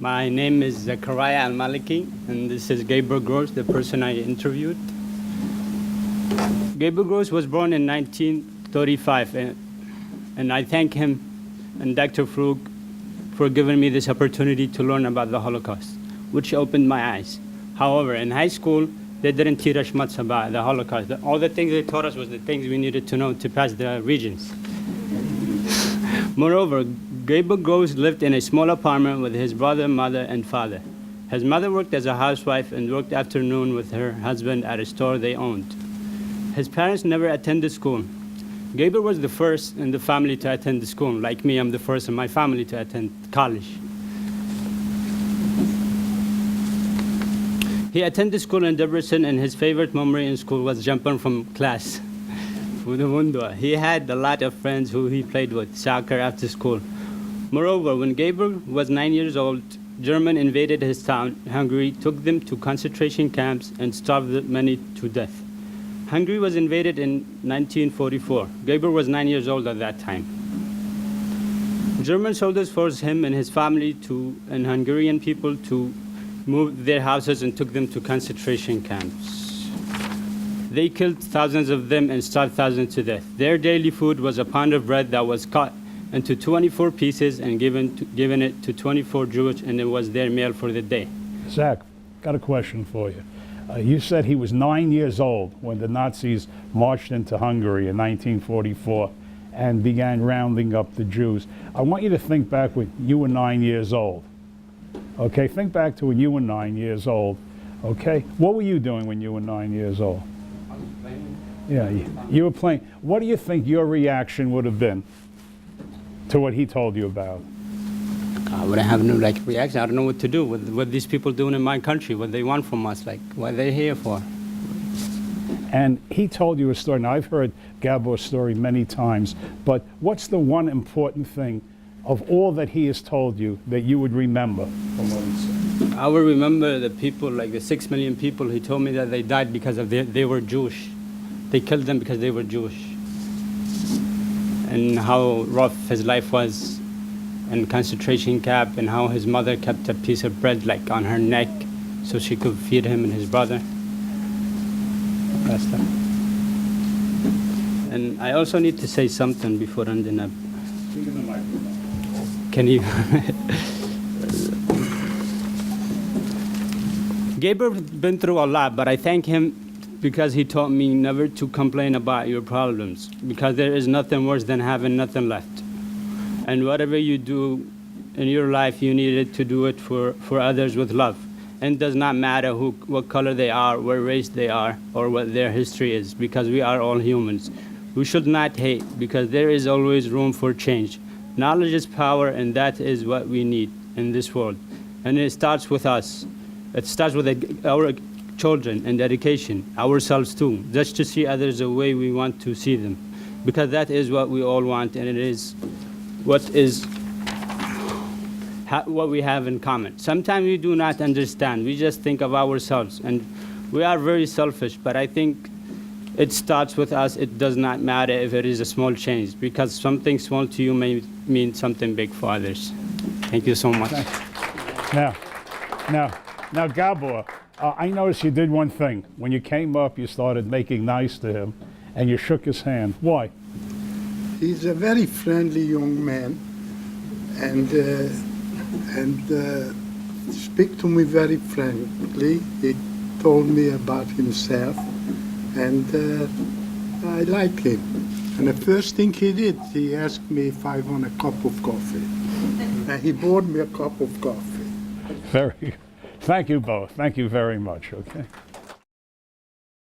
My name is Zakarya Almalek, and this is Gabor, the person I interviewed. Gabor was born in 1935, and I thank him and Dr. Frug for giving me this opportunity to learn about the Holocaust, which opened my eyes. However, in high school, they didn't teach us much about the Holocaust. All the things they taught us was the things we needed to know to pass the regions. Moreover, Gabor lived in a small apartment with his brother, mother, and father. His mother worked as a housewife and worked afternoon with her husband at a store they owned. His parents never attended school. Gabor was the first in the family to attend school. Like me, I'm the first in my family to attend college. He attended school in Debrecen, and his favorite memory in school was jumping from class with the window. He had a lot of friends who he played with soccer after school. Moreover, when Gabor was 9 years old, Germans invaded his town, Hungary, took them to concentration camps, and starved many to death. Hungary was invaded in 1944. Gabor was 9 years old at that time. German soldiers forced him and his family and Hungarian people to move their houses and took them to concentration camps. They killed thousands of them and starved thousands to death. Their daily food was a pound of bread that was cut into 24 pieces and given it to 24 Jews, and it was their meal for the day. Zach, got a question for you. You said he was 9 years old when the Nazis marched into Hungary in 1944 and began rounding up the Jews. I want you to think back when you were 9 years old. Okay, think back to when you were 9 years old. Okay, what were you doing when you were 9 years old? I was playing. Yeah, you were playing. What do you think your reaction would have been to what he told you about? I would have no reaction. I don't know what to do with what these people doing in my country, what they want from us, what they're here for. And he told you a story. Now, I've heard Gabor's story many times, but what's the one important thing of all that he has told you that you would remember from what he said? I will remember the people, like the 6 million people. He told me that they died because they were Jewish. They killed them because they were Jewish. And how rough his life was in concentration camp, and how his mother kept a piece of bread on her neck so she could feed him and his brother. That's that. And I also need to say something before ending up. Speak in the microphone. Can you? Gabor been through a lot, but I thank him because he taught me never to complain about your problems, because there is nothing worse than having nothing left. And whatever you do in your life, you needed to do it for others with love. And it does not matter what color they are, what race they are, or what their history is, because we are all humans. We should not hate, because there is always room for change. Knowledge is power, and that is what we need in this world. And it starts with us. It starts with our children and education, ourselves too, just to see others the way we want to see them. Because that is what we all want, and it is what we have in common. Sometimes we do not understand. We just think of ourselves, and we are very selfish, but I think it starts with us. It does not matter if it is a small change, because something small to you may mean something big for others. Thank you so much. Now, Gabor, I noticed you did one thing. When you came up, you started making nice to him, and you shook his hand. Why? He's a very friendly young man, and speak to me very frankly. He told me about himself, and I like him. And the first thing he did, he asked me if I want a cup of coffee. And he bought me a cup of coffee. Very good. Thank you both. Thank you very much, okay?